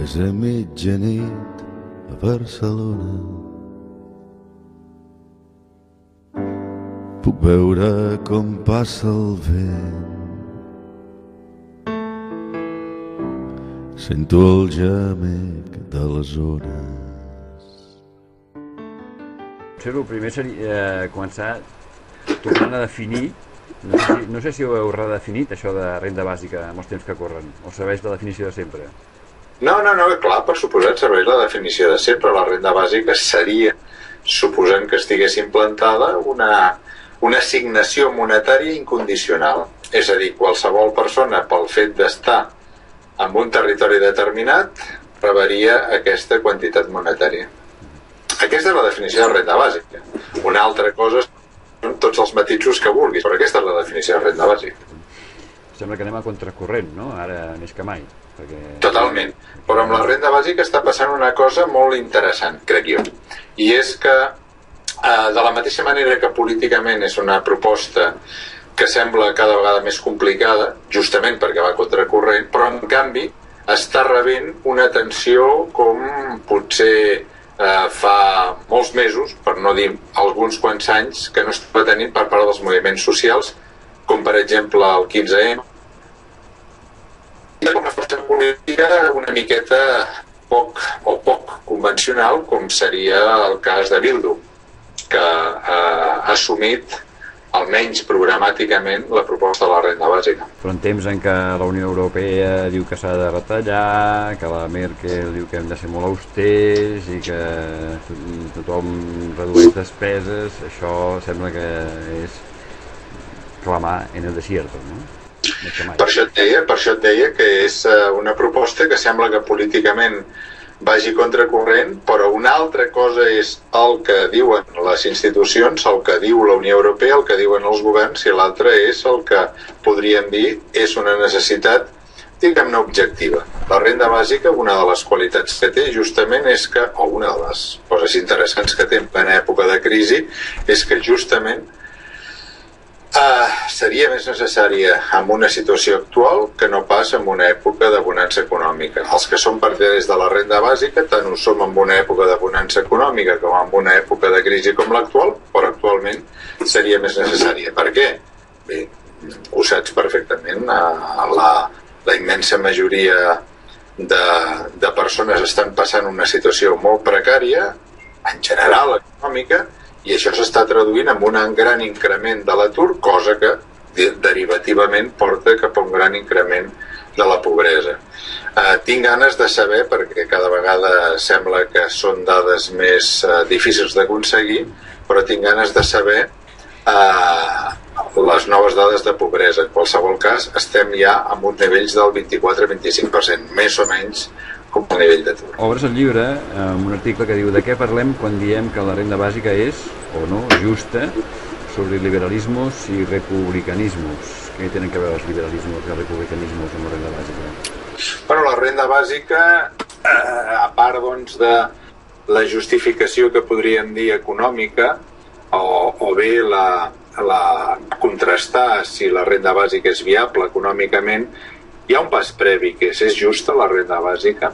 És a mitjanit a Barcelona. Puc veure com passa el vent. Sento el gemec de les ones. Potser el primer seria començar tornant a definir. No sé si ho heu redefinit, això de renda bàsica, amb els temps que corren, o serveix la definició de sempre? No, clar, per suposat serveix la definició de sempre. La renda bàsica seria, suposant que estigués implantada, una assignació monetària incondicional. És a dir, qualsevol persona, pel fet d'estar en un territori determinat, rebaria aquesta quantitat monetària. Aquesta és la definició de renda bàsica. Una altra cosa són tots els matisos que vulguis, però aquesta és la definició de renda bàsica. Sembla que anem a contracorrent, no? Ara més que mai. Perquè... Totalment. Però amb la renda bàsica està passant una cosa molt interessant, crec jo. I és que, de la mateixa manera que políticament és una proposta que sembla cada vegada més complicada, justament perquè va contracorrent, però en canvi està rebent una atenció com potser fa molts mesos, per no dir alguns quants anys, que no estava tenint per part dels moviments socials, com per exemple el 15M, com una força política una miqueta poc convencional, com seria el cas de Bildu, que ha assumit almenys programàticament la proposta de la renda bàsica. Però en temps en què la Unió Europea diu que s'ha de retallar, que la Merkel diu que hem de ser molt austers i que tothom redueix despeses, això sembla que és clamar en el desierto, no? Per això et deia que és una proposta que sembla que políticament vagi contracorrent, però una altra cosa és el que diuen les institucions, el que diu la Unió Europea, el que diuen els governs, i l'altre és el que podríem dir és una necessitat, diguem-ne, objectiva. La renda bàsica, una de les qualitats que té justament és que, o una de les coses interessants que té en època de crisi, és que justament seria més necessària en una situació actual que no pas en una època de bonança econòmica. Els que són partidaris de la renda bàsica tant ho som en una època de bonança econòmica com en una època de crisi com l'actual, però actualment seria més necessària. Per què? Bé, ho saps perfectament, la immensa majoria de persones estan passant una situació molt precària, en general econòmica, i això s'està traduint en un gran increment de l'atur, cosa que derivativament porta cap a un gran increment de la pobresa. Tinc ganes de saber, perquè cada vegada sembla que són dades més difícils d'aconseguir, però tinc ganes de saber les noves dades de pobresa. En qualsevol cas, estem ja amb uns nivells del 24-25%, més o menys com a nivell d'atur. Obres el llibre amb un article que diu de què parlem quan diem que la renda bàsica és, o no, justa, sobre liberalismos i republicanismos. Què tenen a veure els liberalismos i els republicanismos amb la renda bàsica? Bueno, la renda bàsica, a part doncs, de la justificació que podríem dir econòmica, o bé la contrastar si la renda bàsica és viable econòmicament, hi ha un pas previ, que és justa la renda bàsica?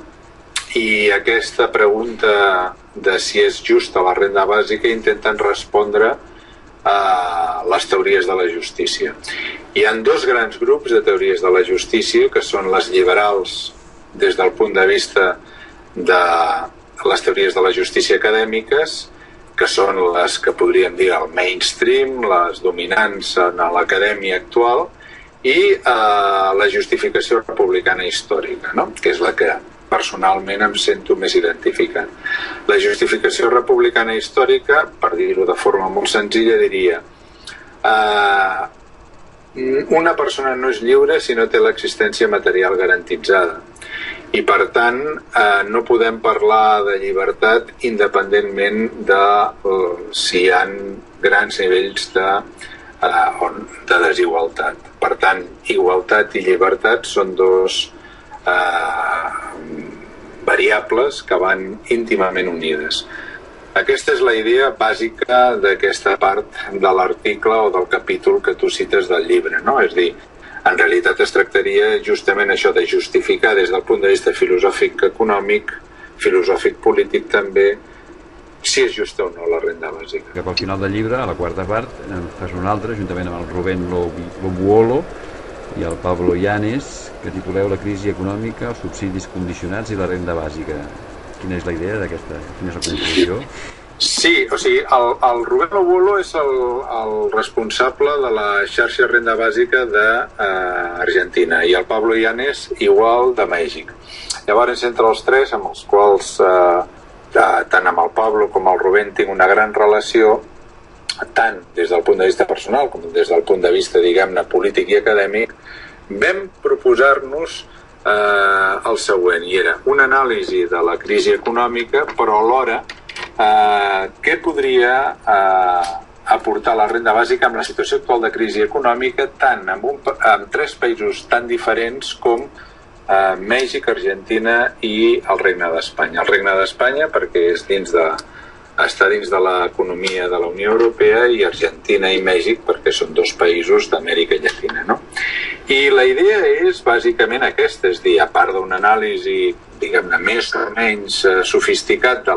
I aquesta pregunta de si és justa la renda bàsica intenten respondre a les teories de la justícia. Hi ha dos grans grups de teories de la justícia, que són les liberals des del punt de vista de les teories de la justícia acadèmiques, que són les que podríem dir el mainstream, les dominants en l'acadèmia actual, i la justificació republicana històrica, no? Que és la que personalment em sento més identificant. La justificació republicana històrica, per dir-ho de forma molt senzilla, diria una persona no és lliure si no té l'existència material garantitzada, i per tant no podem parlar de llibertat independentment de si hi ha grans nivells de desigualtat. Per tant, igualtat i llibertat són dos variables que van íntimament unides. Aquesta és la idea bàsica d'aquesta part de l'article o del capítol que tu cites del llibre, no? És a dir, En realitat es tractaria justament això de justificar des del punt de vista filosòfic econòmic, filosòfic polític també, si és justa o no la renda bàsica. Cap al final del llibre, a la quarta part, en fas un altre, juntament amb el Rubén Lobuolo i el Pablo Llanes, que tituleu La crisi econòmica, els subsidis condicionats i la renda bàsica. Quina és la idea d'aquesta? Quina és la conclusió? Sí, o sigui, el Rubén Lobuolo és el responsable de la xarxa renda bàsica d'Argentina i el Pablo Llanes igual de Mèxic. Llavors, entre els tres, amb els quals tant amb el Pablo com el Rubén tinc una gran relació, tant des del punt de vista personal com des del punt de vista, diguem-ne, polític i acadèmic, vam proposar-nos el següent, i era una anàlisi de la crisi econòmica, però alhora què podria aportar la renda bàsica amb la situació actual de crisi econòmica tant en tres països tan diferents com Mèxic, Argentina i el Regne d'Espanya. El Regne d'Espanya perquè està dins de l'economia de la Unió Europea i Argentina i Mèxic perquè són dos països d'Amèrica Llatina, no? I la idea és bàsicament aquesta, és dir, a part d'una anàlisi, diguem-ne, més o menys sofisticat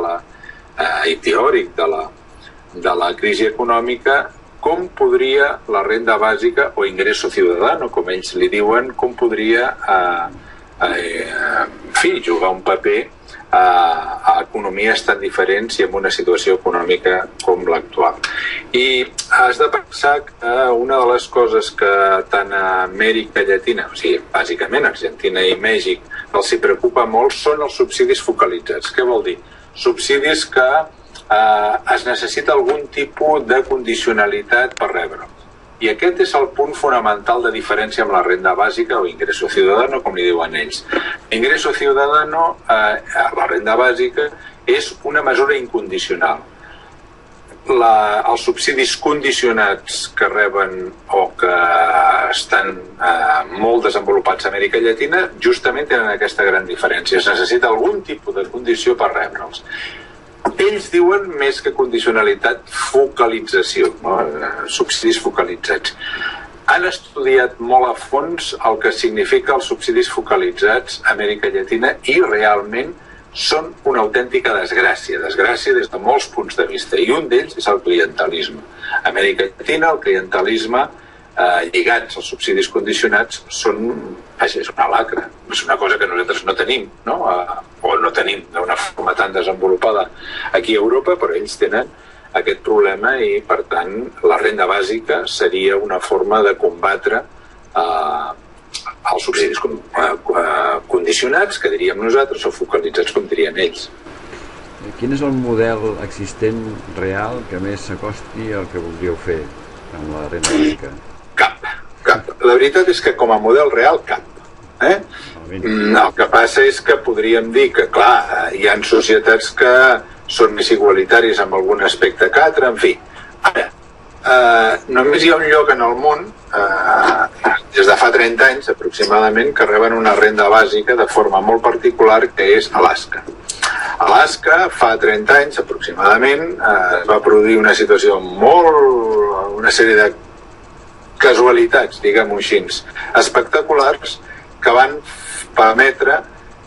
i teòric de la crisi econòmica, com podria la renda bàsica o ingreso ciudadano, com ells li diuen, com podria jugar un paper a economies tan diferents i en una situació econòmica com l'actual. I has de pensar que una de les coses que tant a Amèrica Llatina, o sigui, bàsicament Argentina i Mèxic, els hi preocupa molt són els subsidis focalitzats. Què vol dir? Subsidis que es necessita algun tipus de condicionalitat per rebre. I aquest és el punt fonamental de diferència amb la renda bàsica o ingreso ciudadano, com li diuen ells. Ingreso ciudadano, la renda bàsica, és una mesura incondicional. Els subsidis condicionats que reben o que estan molt desenvolupats a Amèrica Llatina justament tenen aquesta gran diferència. Es necessita algun tipus de condició per rebre'ls. Ells diuen més que condicionalitat, focalització, no? Subsidis focalitzats. Han estudiat molt a fons el que significa els subsidis focalitzats a Amèrica Llatina i realment són una autèntica desgràcia des de molts punts de vista, i un d'ells és el clientelisme. A Amèrica Llatina el clientelisme lligats als subsidis condicionats és una lacra, és una cosa que nosaltres no tenim, no? O no tenim d'una forma tan desenvolupada aquí a Europa, però ells tenen aquest problema i per tant la renda bàsica seria una forma de combatre els subsidis condicionats, que diríem nosaltres, o focalitzats, com dirien ells. Quin és el model existent real que més s'acosti al que voldríeu fer amb la renda bàsica? Cap. La veritat és que com a model real, cap. El que passa és que podríem dir que, clar, hi ha societats que són més igualitaris en algun aspecte que altre, en fi. Ara, només hi ha un lloc en el món, des de fa 30 anys aproximadament, que reben una renda bàsica de forma molt particular, que és Alaska. Alaska, fa 30 anys aproximadament, es va produir una situació una sèrie de casualitats, diguem-ho així, espectaculars, que van permetre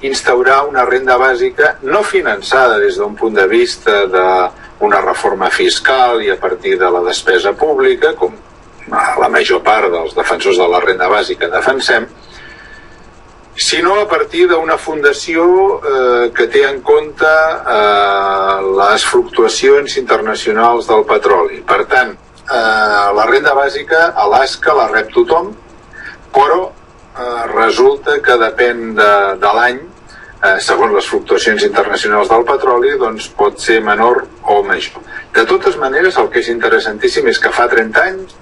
instaurar una renda bàsica no finançada des d'un punt de vista d'una reforma fiscal i a partir de la despesa pública, com la major part dels defensors de la renda bàsica defensem, sinó a partir d'una fundació que té en compte les fluctuacions internacionals del petroli. Per tant, la renda bàsica a Alaska la rep tothom, però resulta que depèn de l'any, segons les fluctuacions internacionals del petroli, doncs pot ser menor o major. De totes maneres, el que és interessantíssim és que fa 30 anys,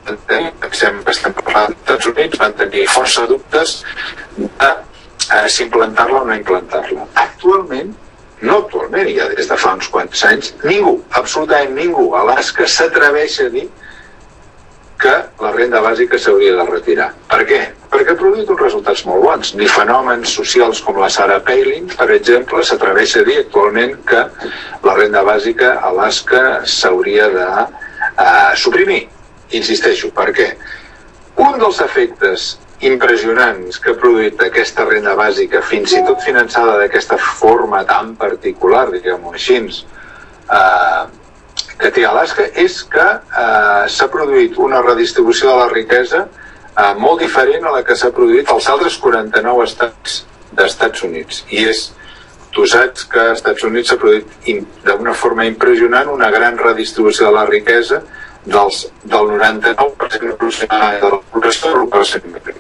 estem parlant dels Estats Units, van tenir força dubtes de si implantar-la o no implantar-la. Actualment, ja des de fa uns quants anys, ningú, absolutament ningú a Alaska s'atreveix a dir que la renda bàsica s'hauria de retirar. Per què? Perquè ha produït uns resultats molt bons. Ni fenòmens socials com la Sarah Palin, per exemple, s'atreveix a dir actualment que la renda bàsica a Alaska s'hauria de suprimir. Insisteixo, per què? Un dels efectes impressionants que ha produït aquesta renda bàsica, fins i tot finançada d'aquesta forma tan particular, diguem-ho així, que té Alaska, és que s'ha produït una redistribució de la riquesa molt diferent a la que s'ha produït als altres 49 estats d'Estats Units. I tu saps que als Estats Units s'ha produït d'una forma impressionant una gran redistribució de la riquesa del 99% aproximadament de la població al 1%.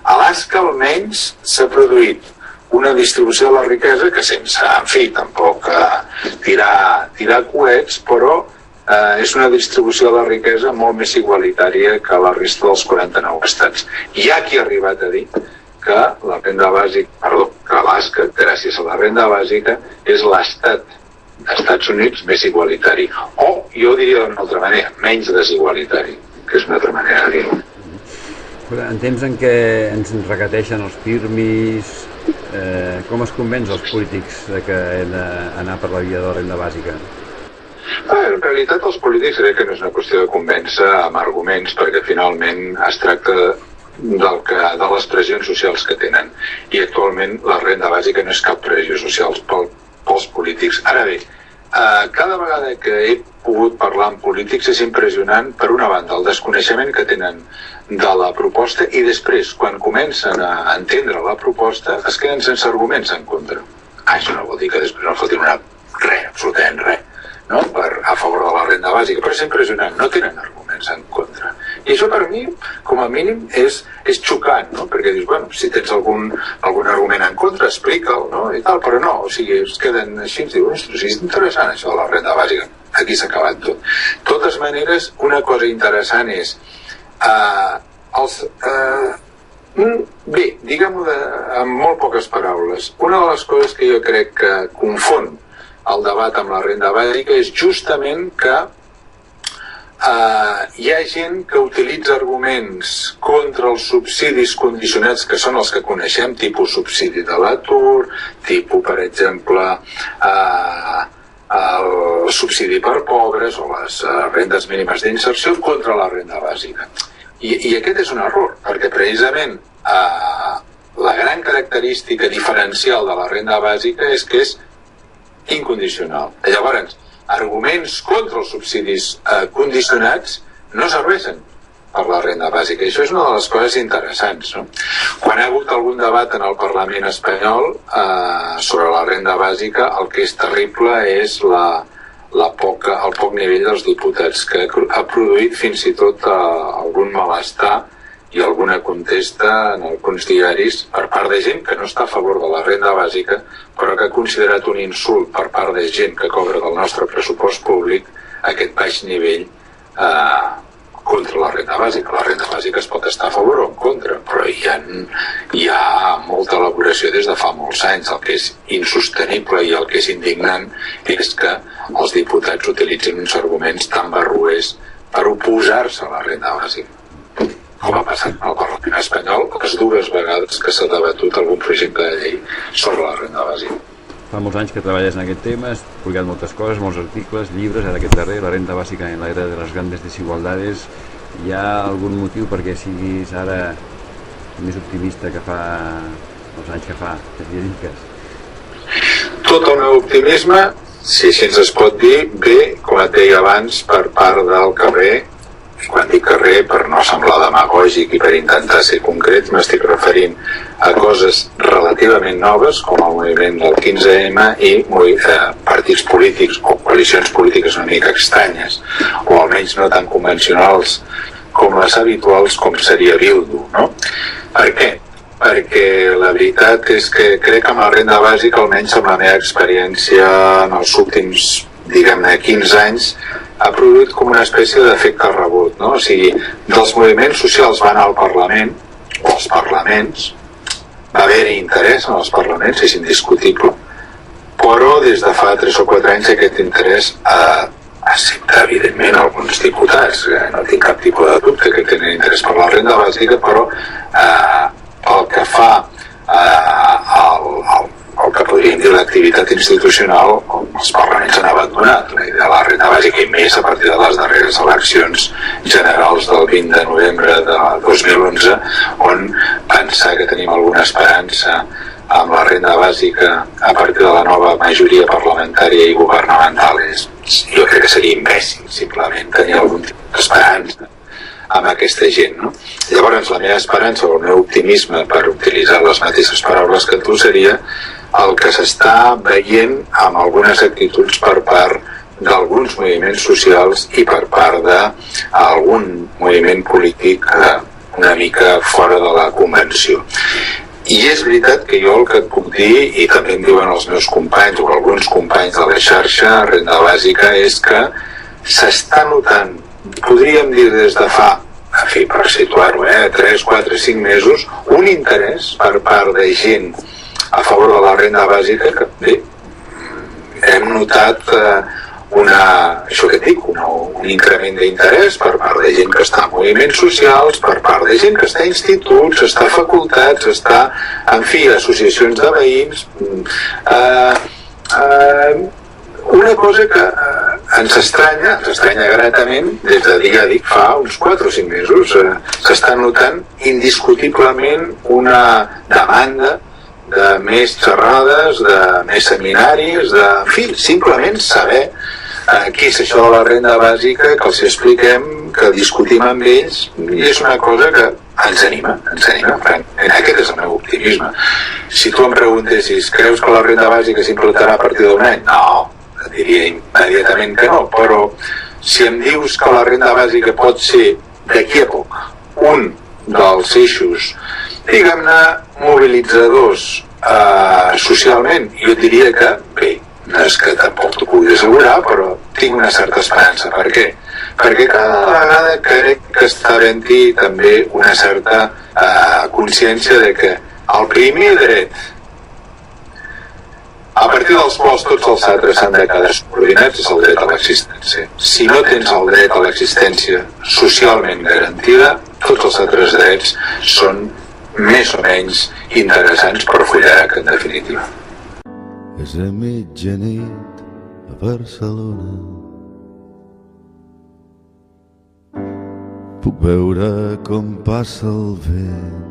Alaska almenys s'ha produït una distribució de la riquesa que sense, en fi, tampoc tirar coets, però és una distribució de la riquesa molt més igualitària que la resta dels 49 estats. Hi ha qui ha arribat a dir que la renda bàsica, que Alaska, gràcies a la renda bàsica, és l'estat d'Estats Units més igualitari. O, jo diria d'una altra manera, menys desigualitari, que és una altra manera de dir-ho. En temps en què ens regateixen els pirmis, com es convenç els polítics que hem d'anar per la via de la renda bàsica? En realitat els polítics crec que no és una qüestió de convèncer amb arguments, perquè finalment es tracta de les pressions socials que tenen. I actualment la renda bàsica no és cap pressió social pels polítics. Ara bé, cada vegada que he pogut parlar amb polítics és impressionant, per una banda, el desconeixement que tenen de la proposta i després, quan comencen a entendre la proposta, es queden sense arguments en contra. Això no vol dir que després no fotin res, absolutament res, no? A favor de la renda bàsica, però és impressionant, no tenen arguments en contra. I això per mi, com a mínim, és xocant, no? Perquè dius, bueno, si tens algun argument en contra, explica'l, no? I tal, però no, o sigui, es queden així i diuen, ostres, és interessant això de la renda bàsica. Aquí s'ha acabat tot. De totes maneres, una cosa interessant és bé, diguem-ho amb molt poques paraules, una de les coses que jo crec que confon el debat amb la renda bàsica és justament que hi ha gent que utilitza arguments contra els subsidis condicionats, que són els que coneixem, tipus subsidi de l'atur, tipus, per exemple, el subsidi per pobres o les rendes mínimes d'inserció contra la renda bàsica. I aquest és un error, perquè precisament la gran característica diferencial de la renda bàsica és que és incondicional. Llavors, arguments contra els subsidis condicionats no serveixen per la renda bàsica. I això és una de les coses interessants, no? Quan hi ha hagut algun debat en el Parlament espanyol sobre la renda bàsica, el que és terrible és el poc nivell dels diputats, que ha produït fins i tot algun malestar i alguna contesta en alguns diaris per part de gent que no està a favor de la renda bàsica, però que ha considerat un insult per part de gent que cobra del nostre pressupost públic aquest baix nivell contra la renda bàsica. La renda bàsica es pot estar a favor o en contra, però hi ha molta elaboració des de fa molts anys. El que és insostenible i el que és indignant és que els diputats utilitzin uns arguments tan barroers per oposar-se a la renda bàsica, com ha passat al Parlament espanyol les dues vegades que s'ha debatut algun projecte de llei sobre la renda bàsica. Fa molts anys que treballes en aquest tema, has publicat moltes coses, molts articles, llibres, ara aquest darrer, la renta bàsica en l'era de les grandes desigualdades. Hi ha algun motiu perquè siguis ara més optimista que fa els anys que fa, que t'hi dediques? Tot el meu optimisme, si així es pot dir, ve, com et deia abans, per part del carrer. I quan dic carrer, per no semblar demagògic i per intentar ser concret, m'estic referint a coses relativament noves, com el moviment del 15M i partits polítics o coalicions polítiques una mica estranyes, o almenys no tan convencionals com les habituals, com seria Bildu, no? Per què? Perquè la veritat és que crec que amb la renda bàsica, almenys amb la meva experiència en els últims, diguem-ne, 15 anys, ha produït com una espècie d'efecte rebot, no? O sigui, dels moviments socials van al Parlament, o als parlaments, va haver-hi interès en els parlaments, és indiscutible, però des de fa 3 o 4 anys aquest interès excepte, evidentment, alguns diputats, no tinc cap tipus de dubte que tenen interès per la renda bàsica, però el que fa el que podríem dir i l'activitat institucional els parlaments han abandonat. La idea de la renda bàsica, i més a partir de les darreres eleccions generals del 20 de novembre de 2011, on pensar que tenim alguna esperança amb la renda bàsica a partir de la nova majoria parlamentària i governamental jo crec que seria imbècil simplement tenir algun tipus d'esperança amb aquesta gent, no? Llavors la meva esperança o el meu optimisme, per utilitzar les mateixes paraules que tu, seria el que s'està veient amb algunes actituds per part d'alguns moviments socials i per part d'algun moviment polític una mica fora de la convenció. I és veritat que jo el que et puc dir, i també em diuen els meus companys o alguns companys de la xarxa Renda Bàsica, és que s'està notant, podríem dir des de fa, en fi, per situar-ho, 3, 4, 5 mesos, un interès per part de gent a favor de la renda bàsica que, bé, hem notat això que et dic, un increment d'interès per part de gent que està en moviments socials, per part de gent que està a instituts, està a facultats, està, en fi, associacions de veïns. Una cosa que ens estranya gratament, des de dia a dic, fa uns 4 o 5 mesos, s'està notant indiscutiblement una demanda de més xerrades, de més seminaris, en fi, simplement saber què és això de la renda bàsica, que els expliquem, que discutim amb ells, i és una cosa que ens anima, francament. Aquest és el meu optimisme. Si tu em preguntessis, creus que la renda bàsica s'implantarà a partir d'un any? No, et diria immediatament que no, però si em dius que la renda bàsica pot ser d'aquí a poc un dels eixos, diguem-ne, mobilitzadors socialment, jo diria que, bé, no és que tampoc t'ho pugui assegurar, però tinc una certa esperança. Per què? Perquè cada vegada crec que està havent-hi també una certa consciència de que el primer dret a partir dels quals tots els altres s'han de quedar subordinats és el dret a l'existència. Si no tens el dret a l'existència socialment garantida, tots els altres drets són més o menys interessants per Fullarac, en definitiva. És a mitjanit a Barcelona. Puc veure com passa el vent.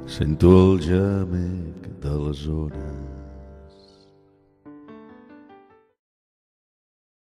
Sento el gemec de la zona.